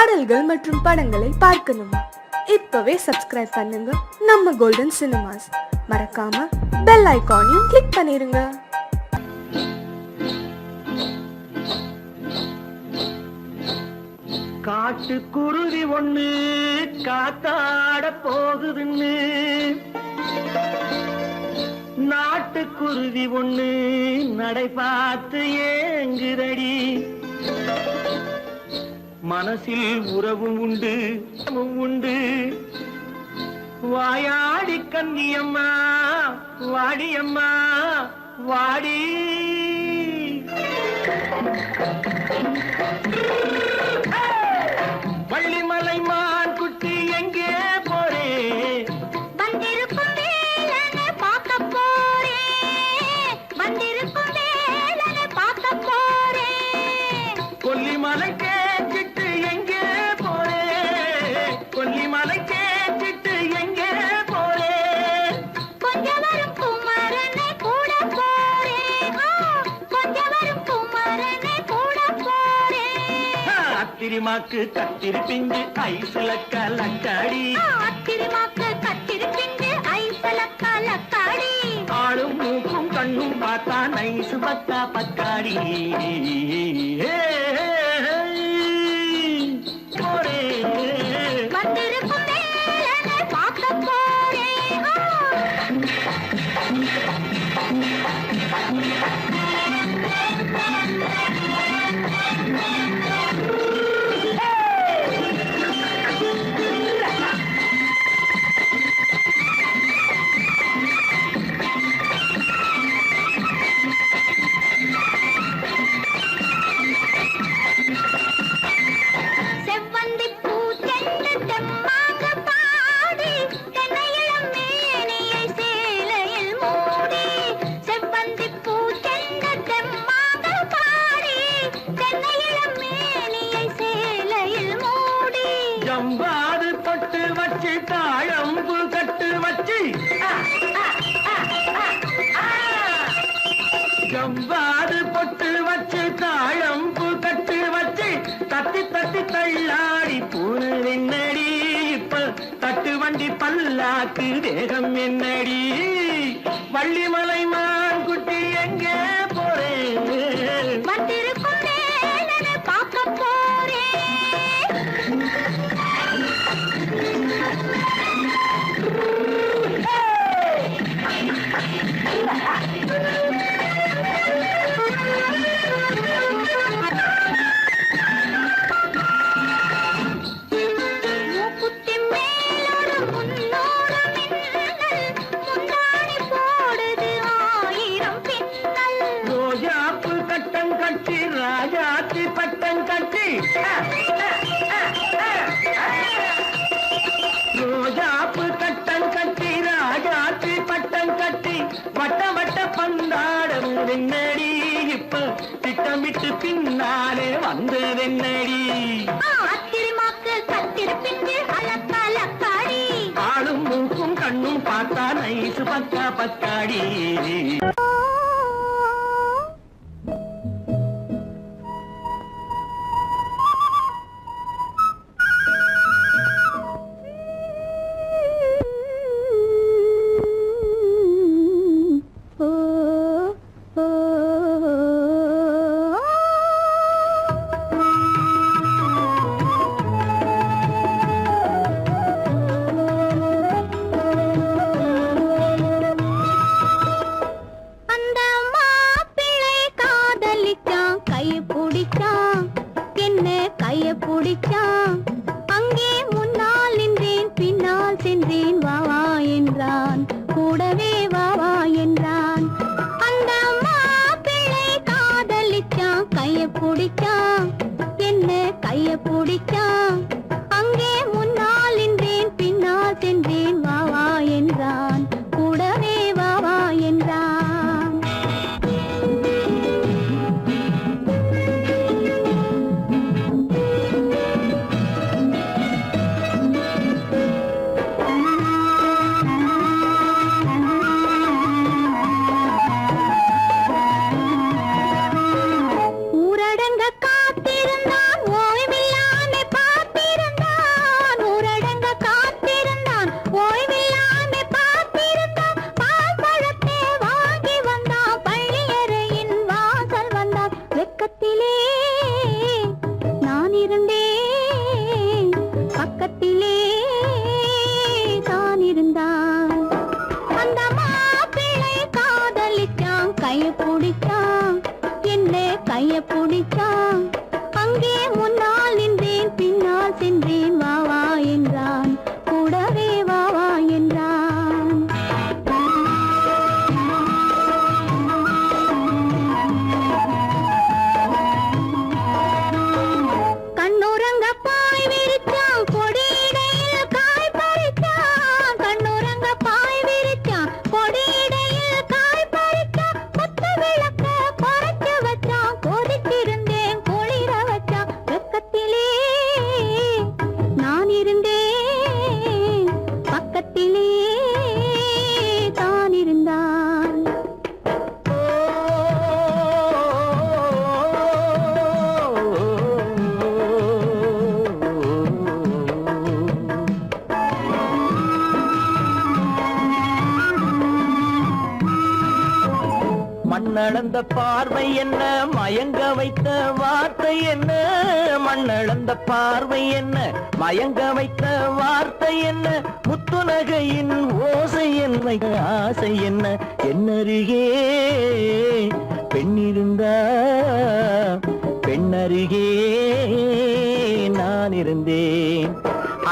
பாடல்கள் மற்றும் படங்களை பார்க்கணுமா? இப்பவே சப்ஸ்கிரைப் பண்ணுங்க நம்ம கோல்டன் சினிமாஸ். மறக்காம பெல் ஐகானையும் கிளிக் பண்ணிருங்க. காட்டு குருவி ஒண்ணு காத்தாட போகுதுன்னு நாட்டுக்குருவி ஒண்ணு நடை பார்த்து ஏங்குதடி. மனசில் உறவும் உண்டு உண்டு. வாயாடி கன்னியம்மா வாடியம்மா வாடி. வள்ளிமலை மான் குட்டி எங்கே போறே? வந்திருக்கும் வேலனை பார்க்க போறேன். வந்திருக்கும் வேலனை பார்க்க போறேன். கொல்லிமலை கேட்டுட்டு எங்கே போறே? கொல்லிமலை கேட்டுட்டு எங்கே போறே? கொஞ்சம் வரும் குமரனை கூட போறேன். கொஞ்சம் வரும் குமரனை கூட போறேன். அத்திரிமாக்கு கத்திரி பிஞ்சு ஐசுல கலக்காடி. அத்திரிமாக்கு கத்திரி பிஞ்சு ஐசுல கலக்காடி. ஆளும் மூக்கும் கண்ணும் பார்த்தா நைசு பக்கா பக்காடி. போரே வந்திருக்கும் வேலனை பார்க்க போறேன். செவ்வந்தி பூ செண்டு தெம்மாக பாடி தென்னையிளம் மேனியை சேலையில் மூடி. செவ்வந்தி பூ செண்டு தெம்மாக பாடி தென்னையிளம் மேனியை சேலையில் மூடி. ஜம்பாது பொட்டு வச்சு தாழம்பு கட்டு வச்சு. ஜம்பாது பொட்டு வச்சு தாழம்பு கட்டு வச்சு தட்டி தட்டி தள்ளாடி பூனு என்னடி. இப்ப தட்டு வண்டி பல்லாக்கு வேகம் என்னடி. வள்ளிமலை மான் குட்டி எங்கே போறேன்? வந்திருக்கும் வேலனை பார்க்க போறேன். மூக்குத்தி மேலோடு முன்னோடு மின்னல். முந்தாணி போடுது ஆயிரம் பின்னல். ரோஜாப்பு கட்டம் கட்டி ராஜாத்தி பட்டம் கட்டி. ரோஜாப்பு கட்டம் கட்டி ராஜாத்தி பட்டம் கட்டி வட்ட வட்ட பந்தாடம் வெண்ணடி. இப்ப திட்டமிட்டு பின்னாலே வந்ததென்னடி. அத்திரிமாக்கு கத்திரி பிஞ்சு அலக்காடி. ஆளும் மூக்கும் கண்ணும் பார்த்தா நைசு பக்கா பக்காடி. அந்த மாப்பிள்ளை காதலிச்சான். கைய பிடிச்சான். என்ன கைய பிடிச்சான். அங்கே முன்னால் நின்றேன் பின்னால் சென்றேன். வா வா என்றான். கூடவே வா வா என்றான். அந்த மாப்பிள்ளை காதலிச்சான். கைய பிடிச்சான். என்ன கைய பிடிச்சான். அங்கே முன்னால் நின்றேன் பின்னால் சென்றேன். வா வா என்றான். கூடவே வா வா என்றான். ஊரடங்க காத்திருந்தான் ஓய்வில்லாமே பா. கண்ணளந்த பார்வை என்ன, மயங்க வைத்த வார்த்தை என்ன, மண்ணளந்த பார்வை என்ன, மயங்க வைத்த வார்த்தை என்ன, முத்துநகையின் ஓசை என்ன, ஆசை என்ன, என்னருகே பெண்ணிருந்தா பெண்ணருகே நான் இருந்தேன்.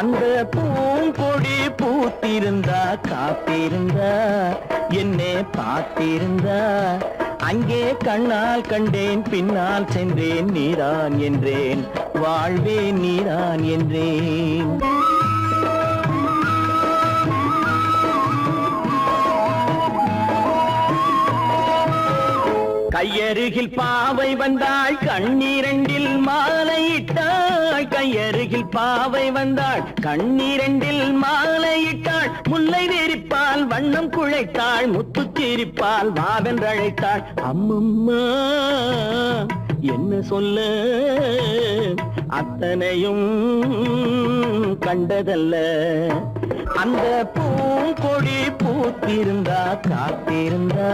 அந்த பூங்கொடி பூத்திருந்தா காத்திருந்தா என்னை பார்த்திருந்தா அங்கே கண்ணால் கண்டேன் பின்னால் சென்றேன் நீதான் என்றேன் வாழ்வே நீதான் என்றேன். கையருகில் பாவை வந்தாள் கண்ணீரண்டில் மாலையிட்டாள், கையருகில் பாவை வந்தாள் கண்ணீரண்டில் மாலையிட்டாள், முல்லை நெறிப்பால் வண்ணம் குழைத்தாள், முத்து சிரிப்பால் வாவென்றழைத்தாள். அம்மம்மா என்ன சொல்ல அத்தனையும் கண்டதல்ல, அந்த பூங்கொடி பூத்திருந்தா காத்திருந்தா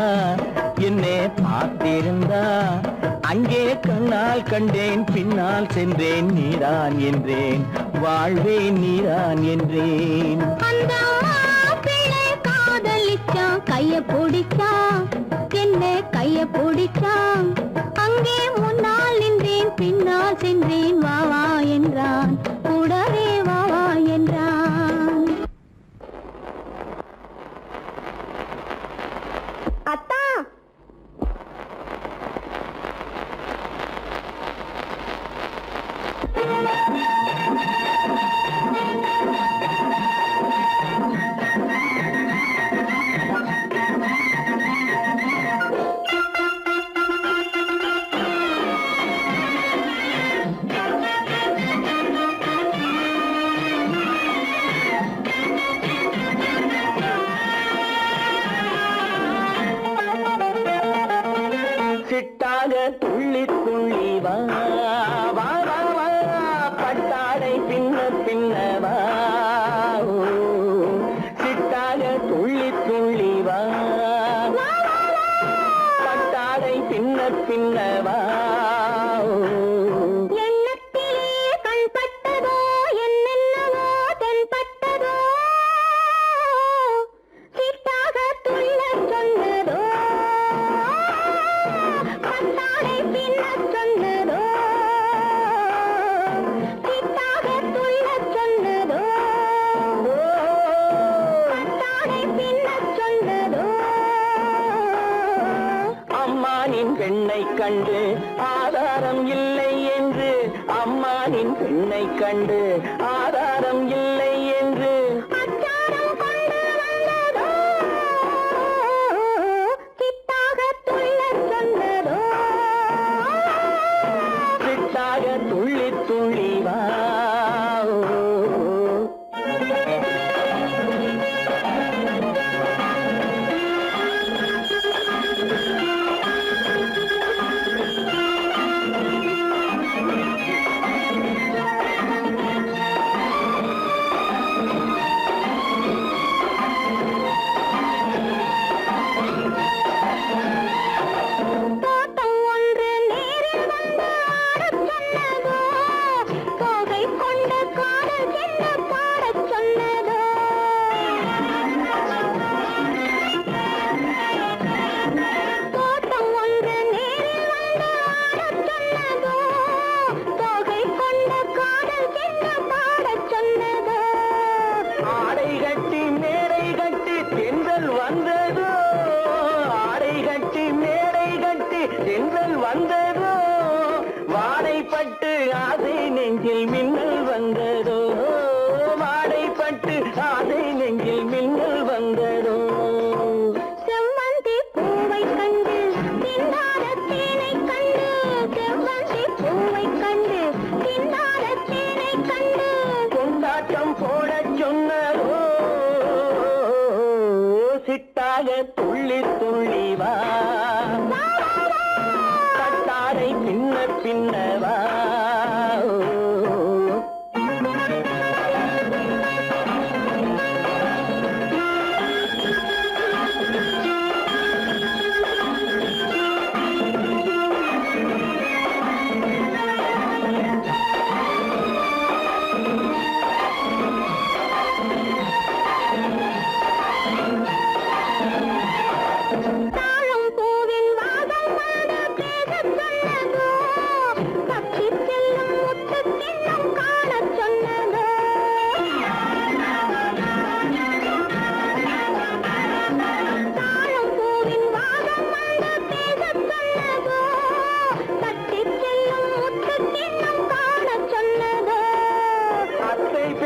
என்னை பார்த்திருந்தா அங்கே கண்ணால் கண்டேன் பின்னால் சென்றேன் நீதான் என்றேன் வாழ்வே நீதான் என்றேன். அந்த மாப்பிள்ளை காதலிச்சான் கைய பிடிச்சான், என்ன கைய பிடிச்சான், அங்கே முன்னால் நின்றேன் பின்னால் சென்றேன் வா வா என்றான், கூடவே வா வா என்றான். அத்தா சிட்டாக துள்ளி துள்ளி வா வா வா வா, பட்டாடை பின்ன பின்ன வா, சிட்டாக துள்ளி துள்ளி வா, பட்டாடை பின்ன பின்ன வா. எண்ணத்திலே கண்பட்டதோ என்னென்னவோ தென்பட்டதோ, சிட்டாக துள்ள சொன்னதோ, பட்டாடை பின்ன சொன்னதோ, சிட்டாக துள்ள சொன்னதோ, பட்டாடை பின்ன சொன்னதோ. அம்மானின் பெண்ணை கண்டு ஆதாரம் இல்லை என்று, அம்மானின் பெண்ணை கண்டு ஆதாரம் இல்லை என்று, அச்சாரம் கொண்டு வந்ததோ, சிட்டாக துள்ள சொன்னதோ, சிட்டாக துள்ளி துள்ளி வா. தோட்டம் ஒன்று நேரில் வந்து ஆடச் சொன்னதோ, தோகை கொண்ட காதல் என்ன பாடச் சொன்னதோ, தோட்டம் ஒன்று நேரில் வந்து ஆடச் சொன்னதோ, தோகை கொண்ட காதல் என்ன பாடச் சொன்னதோ. ஆடை கட்டி மேடை கட்டி தென்றல் வந்ததோ, ஆடை கட்டி மேடை கட்டி தென்றல் வந்ததோ, வாடைப்பட்டு ஆசை நெஞ்சில் மின்னல் வந்ததோ, வாடைப்பட்டு ஆசை நெஞ்சில் மின்னல் வந்ததோ. செவ்வந்தி பூவை கண்டு திண்டார தேனை கண்டு, செவ்வந்தி பூவை கண்டு திண்டார தேனை கண்டு, கொண்டாட்டம் போடச் சொன்னதோ, சிட்டாக துள்ளி துள்ளி வா, கட்டாரை பின்ன பின்ன வா.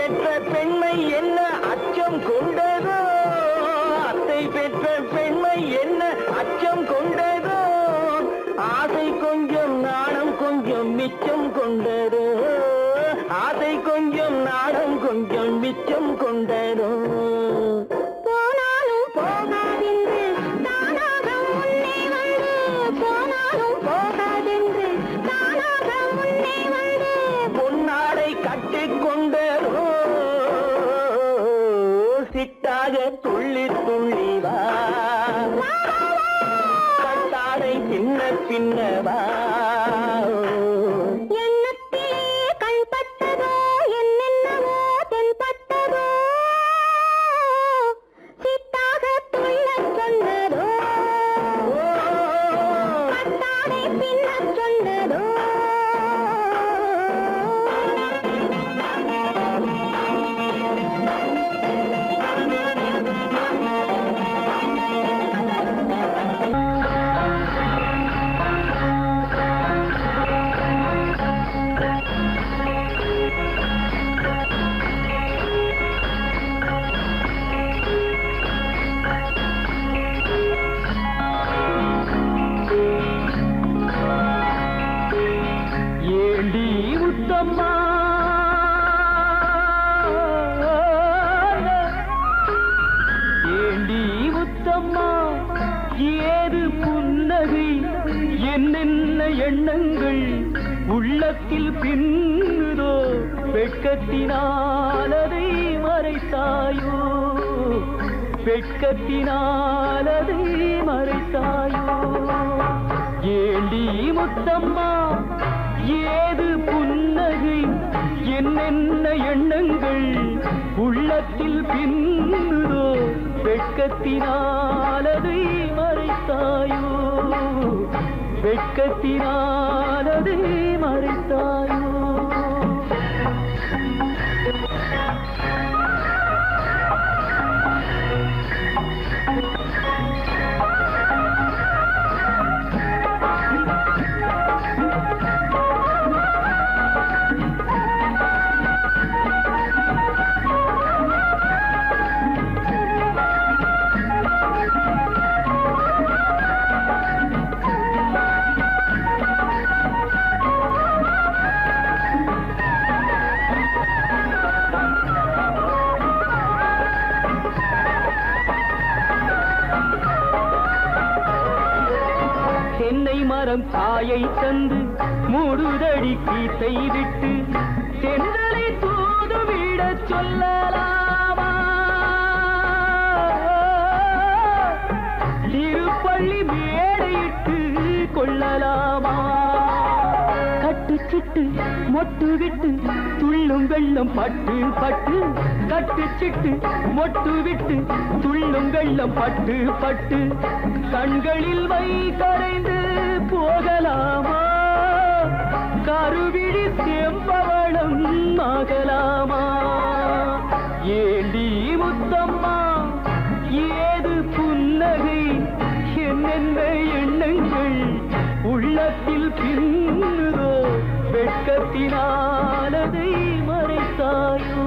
பெற்ற பெண்மை என்ன அச்சம் கொண்டதோ அத்தை பெற்ற பெண்மை என்ன அச்சம் கொண்டதோ ஆசை கொஞ்சம் நாணம் கொஞ்சம் மிச்சம் கொண்டதோ ஆசை கொஞ்சம் நாணம் கொஞ்சம் மிச்சம் கொண்டதோ போனாலும் போகாதென்று தானாக முன்னே வந்து போனாலும் போகாதென்று தானாக முன்னே வந்து பொன்னாடை கட்டிக்கொண்டதோ சிட்டாக துள்ளி துள்ளி வா கட்டாடை பின்ன பின்னவா எண்ணத்திலே கண்பட்டதோ என்னென்னவோ தென்பட்டதோ சித்தாக துள்ளச் சொன்னதோ கட்டாடை பின்னச் சொன்னதோ ஏண்டி உத்தம்மா ஏண்டி உத்தம்மா ஏது புன்னகை என்னென்ன எண்ணங்கள் உள்ளத்தில் பின்னுதோ வெட்கத்தினாலதை மறைத்தாயோ வெட்கத்தினாலதை மறைத்தாயோ ஏண்டி முத்தம்மா ஏது புன்னகை என்னென்ன எண்ணங்கள் உள்ளத்தில் பின்னுதோ வெட்கத்தினாலதை மறைத்தாயோ வெட்கத்தினாலதை மறைத்தாயோ தென்னை மரம் காயை தந்து மூடுதடி கீத்தை விட்டு தென்றலை தூதுவிட சொல்லலாமா திருப்பள்ளி மேடையிட்டு கொள்ளலாமா கட்டுச்சிட்டு மொட்டு விட்டு துள்ளும் வெள்ளம் பட்டு பட்டு கட்டுச்சிட்டு மொட்டு விட்டு துள்ளும் வெள்ளம் பட்டு பட்டு கண்களில் வை கரைந்து போகலாமா கருவிழி செம்பவளம் ஆகலாமா ஏண்டி முத்தம்மா ஏது புன்னகை என்னென்ன எண்ணங்கள் உள்ளத்தில் பின்னுதோ வெட்கத்தினாலதை மறைத்தாயோ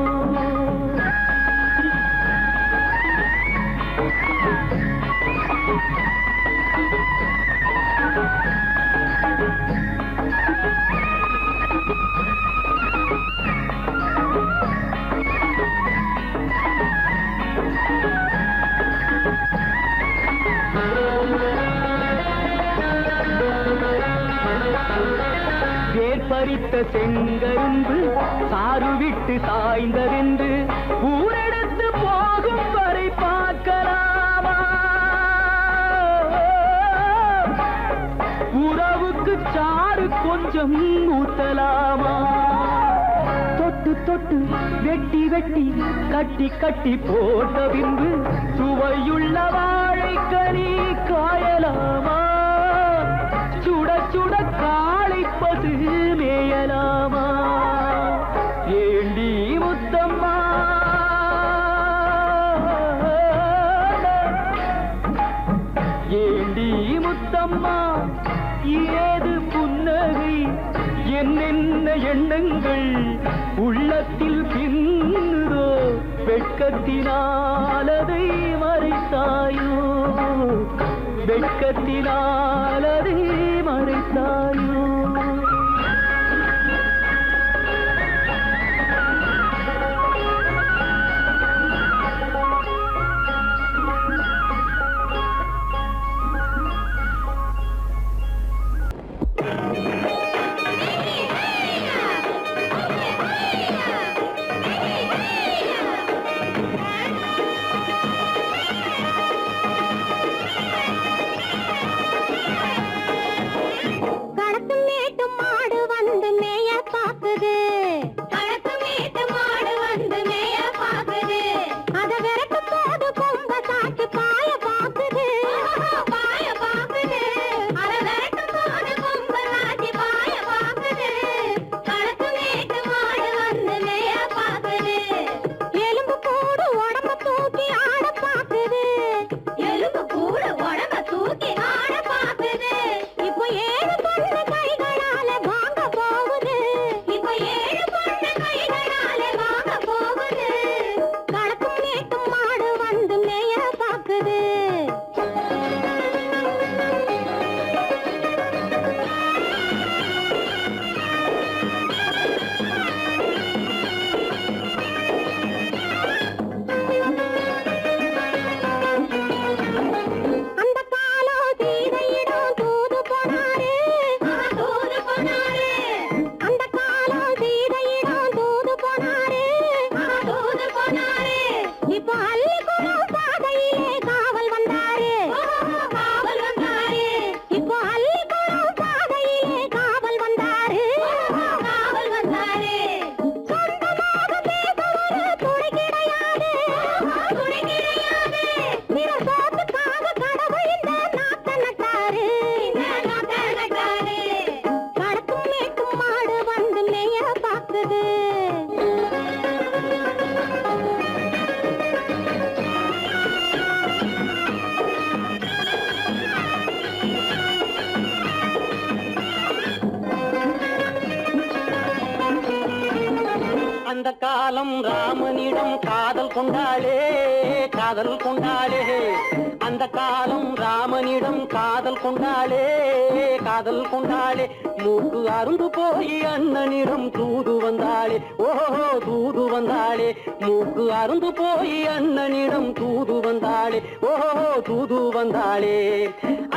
பறித்த செங்கரும்பு சாறு விட்டு சாய்ந்ததென்று ஊரெடுத்து போகும் வரை பார்க்கலாமா உறவுக்கு சாறு கொஞ்சம் ஊத்தலாமா தொட்டு தொட்டு வெட்டி வெட்டி கட்டி கட்டி போட்ட பின்பு சுவையுள்ள வாழைக்கனி காயலாமா சுட சுட காளை பசு மேயலாமா ஏண்டி முத்தம்மா ஏண்டி முத்தம்மா ஏது புன்னகை என்னென்ன எண்ணங்கள் உள்ளத்தில் நெஞ்சில் பின்னுதோ வெட்கத்தினாலதை மறைத்தாயோ வெட்கத்தினாலதை மறைத்தாயோ அந்த காலம் ராமனிடம் காதல் கொண்டாளே காதல் கொண்டாளே அந்த காலம் ராமனிடம் காதல் கொண்டாளே காதல் கொண்டாளே மூக்கு அருந்து போய் அண்ணனிடம் தூது வந்தாளே ஓஹோ தூது வந்தாளே மூக்கு அருந்து போய் அண்ணனிடம் தூது வந்தாளே ஓஹோ தூது வந்தாளே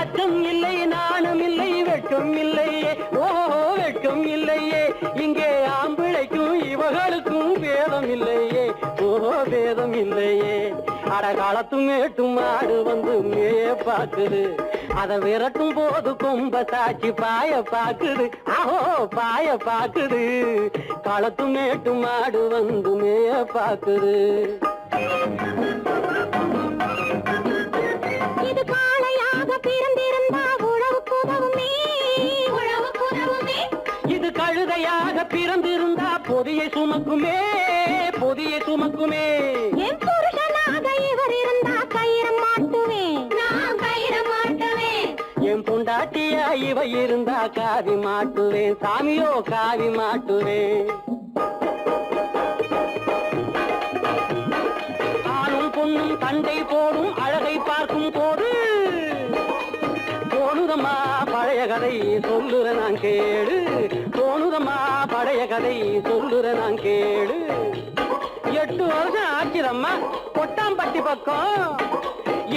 அச்சம் இல்லை நாணம் இல்லை வெட்கம் இல்லையே ஓஹோ வெட்கம் இல்லையே இங்கே ஆம்பிளைக்கும் இவர்களுக்கும் வேதம் இல்லையே ஓஹோ வேதம் இல்லையே அடகாலத்தும் மேட்டும் மாடு வந்து மேய பாக்குது அதை விரட்டும் போது கொம்ப சாட்சி பாய பாக்குது ஆஹோ பாய பாக்குது களத்தும் மேட்டும் மாடு வந்து மேய பாக்குது இது காளையாக பிறந்திருந்தா உழவுக்கு உதவுமே உழவுக்கு உதவுமே இது கழுதையாக பிறந்திருந்தா பொதியை சுமக்குமே பொதியை சுமக்குமே என் புருஷனாக இவர் இருந்தா கயிறு மாட்டுவேன் நான் கயிறு மாட்டுவேன் என் பொண்டாட்டியா இவ இருந்தா காவி மாட்டுவேன் சாமியோ காவி மாட்டுவேன் ஆணும் பொண்ணும் சண்டை போடும் அழகை பார்க்கும் போது தோணுதம்மா பழைய கதை சொல்லுற நான் கேளு தோணுதம்மா பழைய கதை சொல்லுற நான் கேளு 8 வருஷம் ஆச்சுதம்மா கொட்டாம்பட்டி பக்கம்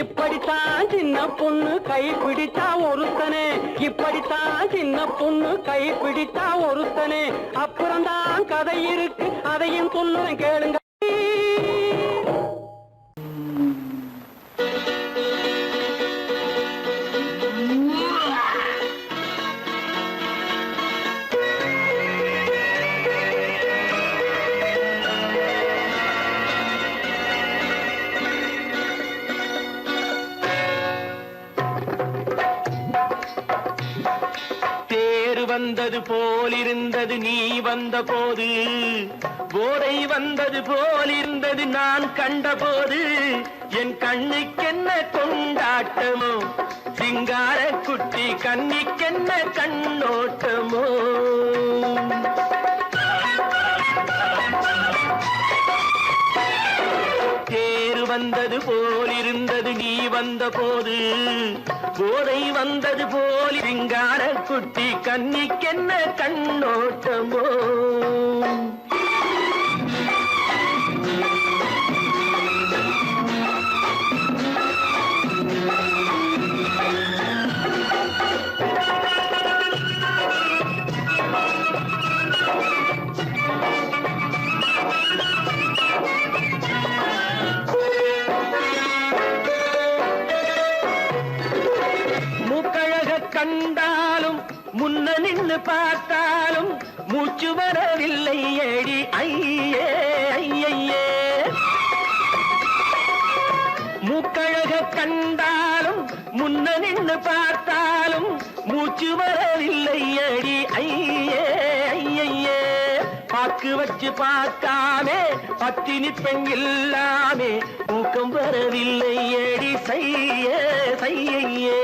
இப்படித்தான் சின்ன பொண்ணு கை பிடித்தா ஒருத்தனே இப்படித்தான் சின்ன பொண்ணு கை பிடித்தா ஒருத்தனே அப்புறம்தான் கதை இருக்கு அதையும் சொல்லுறேன் கேளுங்க வந்தது போலிருந்தது நீ வந்த போது போதை வந்தது போலிருந்தது நான் கண்டபோது என் கண்ணுக்கென்ன கொண்டாட்டமோ சிங்கார குட்டி கண்ணிக்கென்ன கண்ணோட்டமோ வந்தது போலிருந்தது நீ வந்த போது போதை வந்தது போல் சிங்கார குட்டி கன்னிக்கென்ன கண்ணோட்டமோ கண்டாலும் முன்ன நின்னு பார்த்தாலும் மூச்சு வரவில்லை ஏடி ஐயே ஐயே மூக்கழக கண்டாலும் முன்ன நின்னு பார்த்தாலும் மூச்சு வரவில்லை ஏடி ஐயே ஐயே பாக்கு வச்சு பார்க்காமே பத்தினி பெண் இல்லாமே ஊக்கம் வரவில்லை ஏடி செய்ய செய்யே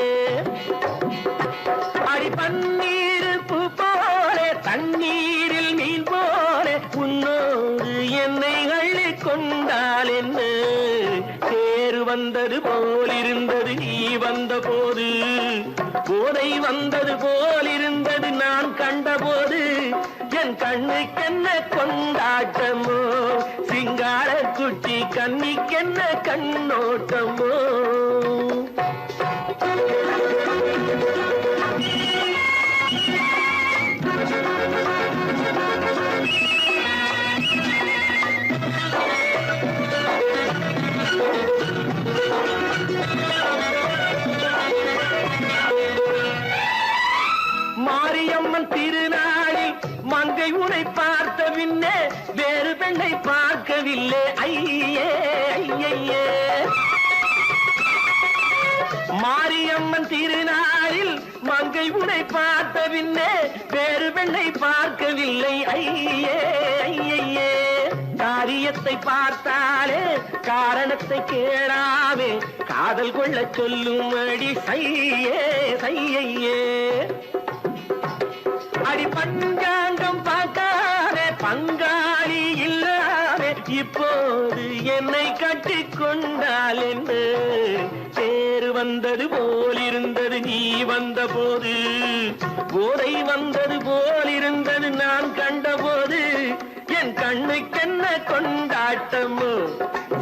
அடி பன்னீர் பூ போலே தண்ணீரில் மீன் போலே உன்னோடு என்னை அள்ளி கொண்டால் என்ன தேர் வந்தது போலிருந்தது நீ வந்த போது போதை வந்தது போலிருந்தது நான் கண்டபோது என் கண்ணுக்கென்ன கொண்டாட்டமோ சிங்கார குட்டி கண்ணிக்கென்ன கண்ணோட்டமோ மாரியம்மன் திருநாளில் மங்கை உனை பார்த்த பின்னே வேறு பெண்ணை பார்க்கவில்லை ஐயே ஐயே மாரியம்மன் திருநாளில் மங்கை உனை பார்த்த பின்னே வேறு பெண்ணை பார்க்கவில்லை ஐயே ஐயே காரியத்தை பார்த்தாலே காரணத்தை கேளாவே காதல் கொள்ள சொல்லும் அடி சையே சையே அடி பஞ்சாங்கம் பார்க்காதே பங்காளி இல்லாதே இப்போது என்னை கட்டி கொண்டால் என்ன தேர் வந்தது போலிருந்தது நீ வந்த போது போதை வந்தது போலிருந்தது நான் கண்டபோது என் கண்ணுக்கென்ன கொண்டாட்டமோ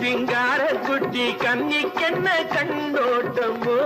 சிங்கார குட்டி கன்னிக்கென்ன கண்டோட்டமோ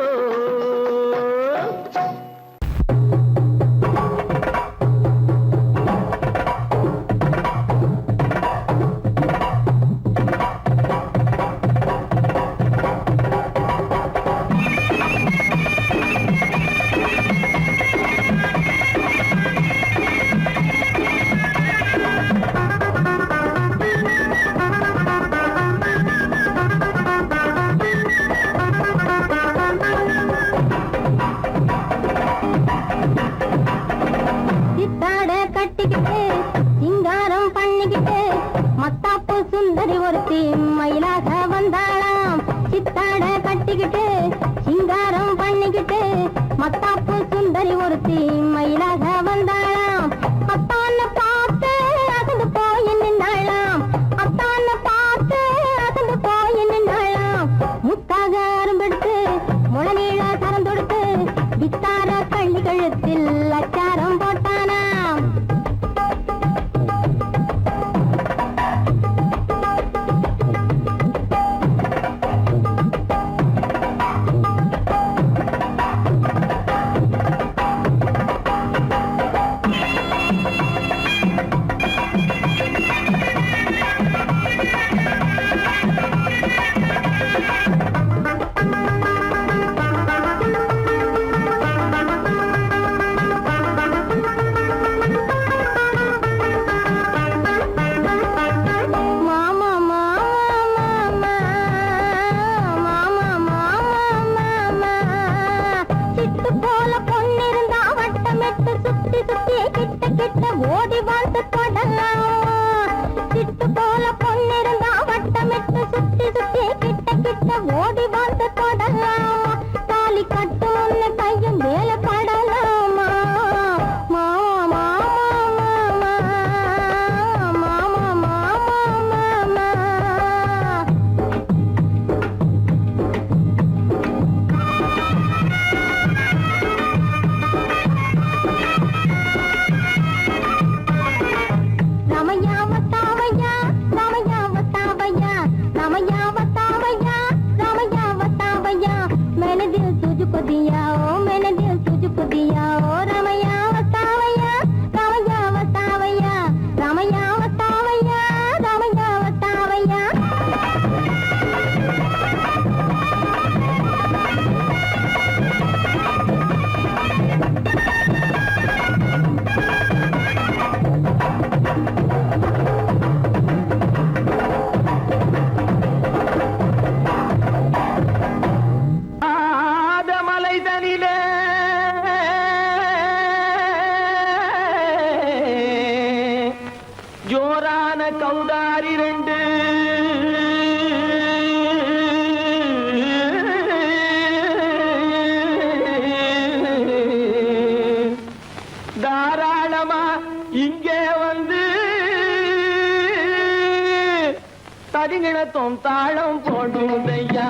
தடிங்கிணத்தும் தாளம் போடுதையா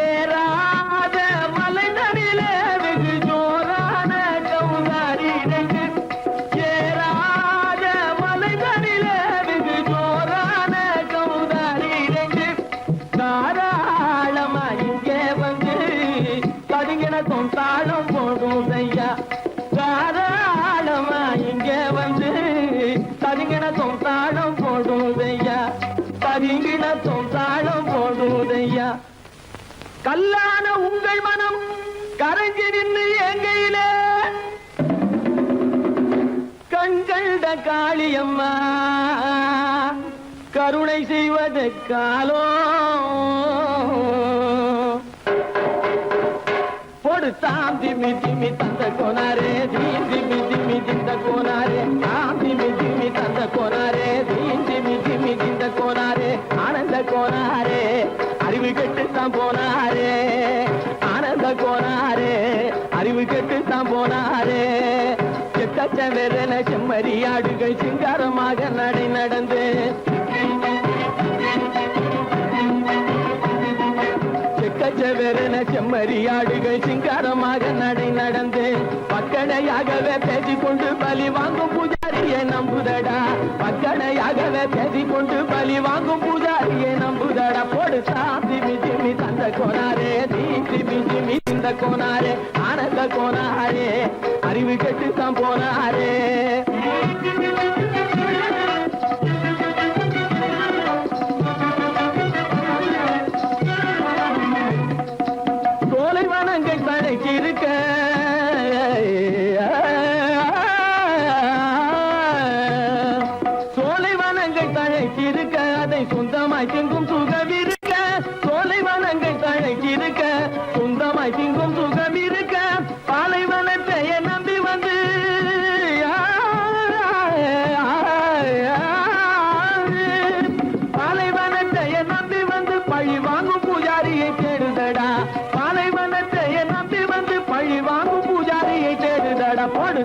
ஏறாத மலைதனிலே வெகு ஜோரான கவுதாரி ரெண்டு ஏறாத மலைதனிலே வெகு ஜோரான கவுதாரி ரெண்டு தாராளமா இங்கே வந்து தடிங்கிணத்தும் தாளம் போடுதையா தாராளமா இங்கே வந்து தடிங்கிணத்தும் தாளம் போடுதையா தடிங்கிணத்தும் தாளம் போடுதையா கல்லான உங்கள் மனம் கரைஞ்சி நின்று எங்கையிலே கண்கண்ட காளியம்மா கருணை செய்வது காலோ பொடு தாம் திமி திமி தந்த கோனாரே தீம் திமி திமி திந்த கோனாரே தாம் திமி திமி தந்த கோனாரே தீம் திமி திமி திந்த கோனாரே ஆனந்த கோனாரே அறிவு கெட்டுத்தான் போனாரே ஆனந்த கோனாரே அறிவு கெட்டுத்தான் போனாரே செத்தச்ச வெறன செம்மறியாடுகள் சிங்காரமாக நடை நடந்து செக்கச்சவெறன செம்மறியாடுகள் சிங்காரமாக நடை நடந்து பக்கடையாகவே பேசிக்கொண்டு பலி வாங்கும் பூஜாரியை நம்புதடா பக்கடையாகவே பேசிக்கொண்டு பலி வாங்கும் பூஜாரியை நம்புதடா போடு திமி திமி தந்த கோனாரே திமி திமி இந்த கோனாரே ஆனந்த கோனாரே அறிவு கெட்டுத்தான் போனாரே இருக்க சோலைவனங்கள் தழைத்திருக்க அதை சொந்தமாய் திங்கும் சுகம் இருக்க சோலைவனங்கள் தழைத்திருக்க சொந்தமாய் திங்கும் சுகம் இருக்க பாலைவனத்தை நம்பி வந்து பாலைவனத்தை நம்பி வந்து பழி வாங்கும் பூஜாரியை தேடுதடா பழி வாங்கும் பூஜாரியை தேடுதட போடு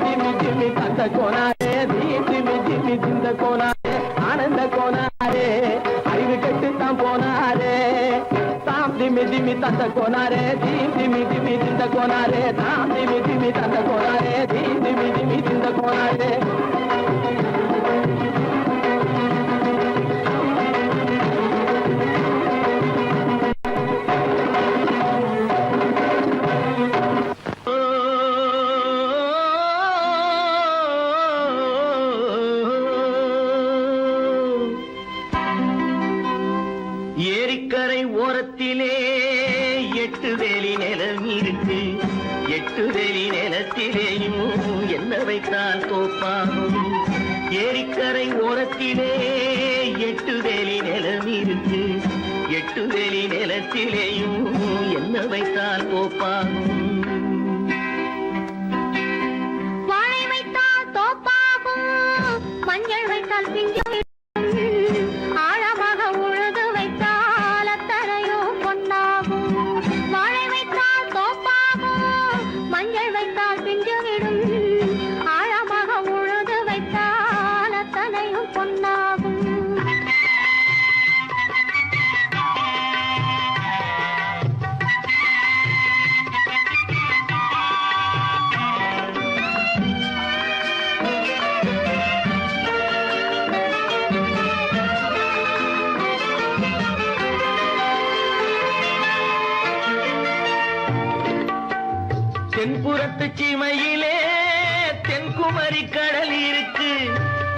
திமி திமி தந்த கோனாரே திமி திமி திந்த கோனாரே ஆனந்த கோனாரே அறிவு கெட்டுத்தான் போனாரே தாம் திமி திமி தந்த கோனாரே திமி திமி திந்த கோனாரே தாம் திமி திமி தந்த கோனாரே திமி திமி திந்த கோனாரே ஏரிக்கரை ஓரத்திலே 8 வேலி நிலம் இருக்கு 8 வேலி நிலத்திலேயும் என்ன வைத்தால் தோப்பாகும் ஏரிக்கரை ஓரத்திலே 8 வேலி நிலம் இருக்கு 8 வேலி நிலத்திலேயும் என்ன வைத்தால் தோப்பாகும் வாழை வைத்தால் தோப்பாகும் மஞ்சள் வைத்தால் பிஞ்சு ஆழமாக உழுது வைத்தால் அத்தனையோ பொன்னாகும் வாழை வைத்தால் தோப்பாகும் மஞ்சள் வைத்தால் பிஞ்சு விடும் ஆழமாக உழுது வைத்தால் அத்தனையோ பொன்னாகும் தென்புறத்து சீமையிலே தென்குமரி கடல் இருக்கு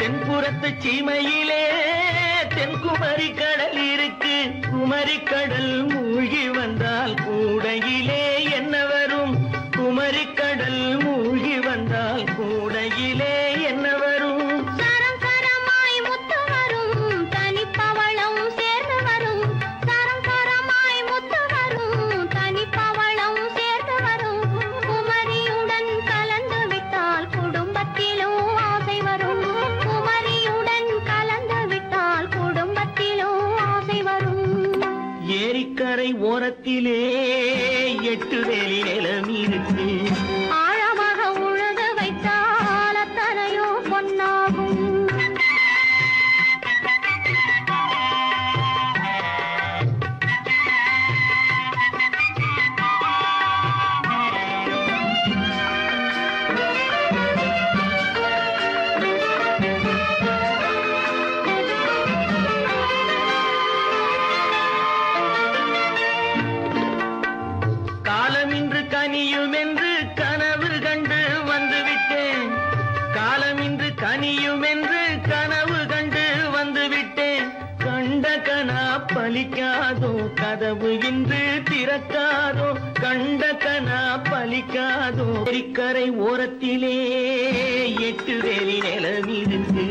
தென்புறத்து சீமையிலே தென்குமரி கடல் இருக்கு குமரி கடல் மூழ்கி வந்தால் கூடையிலே என்ன வரும் குமரி கடல் மூழ்கி வந்தால் கூடையிலே என்ன வரும் சரம் சரமாய் முத்து வரும் தனிப்பவளம் சேர்ந்து வரும் சரம் சரமாய் முத்து வரும் தனிப்பவளம் சேர்ந்து வரும் குமரியுடன் கலந்து விட்டால் குடும்பத்திலும் ஆசை வரும் குமரியுடன் கலந்து விட்டால் குடும்பத்திலும் ஆசை வரும் ஏரிக்கரை ஓரத்திலே 8 வேலி நிலம் இருக்கு ஆழமாக உழுது வைத்தால் அத்தனையோ பொன்னாகும் பலிக்காதோ கதவு இன்று திறக்காதோ கண்ட கனா பலிக்காதோ கரை ஓரத்திலே 8 வேலி நிலமிருக்கு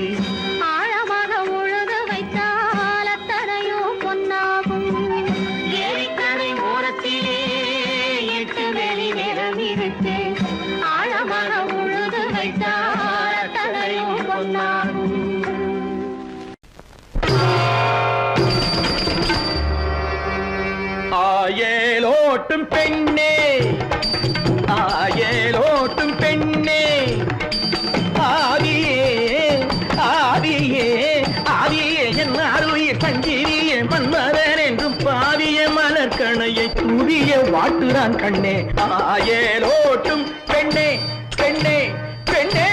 ஆழமாக உழுது வைத்தால் அத்தனையோ பொன்னாகும் ஏரிக்கரை ஓரத்திலே 8 வேலி நிலமிருக்கு ஆழமாக உழுது வைத்தால் அத்தனையோ பொன்னாகும் ஆயேலோட்டும் பெண்ணே ஆயேலோட்டும் பெண்ணே ஆதியே ஆதியே ஆதியே என் அருயிர் சங்கிரியே மன்மரன் என்றும் பாதிய மலர்கணையை தூவிய வாட்டுறான் கண்ணே ஆயேலோட்டும் பெண்ணே பெண்ணே பெண்ணே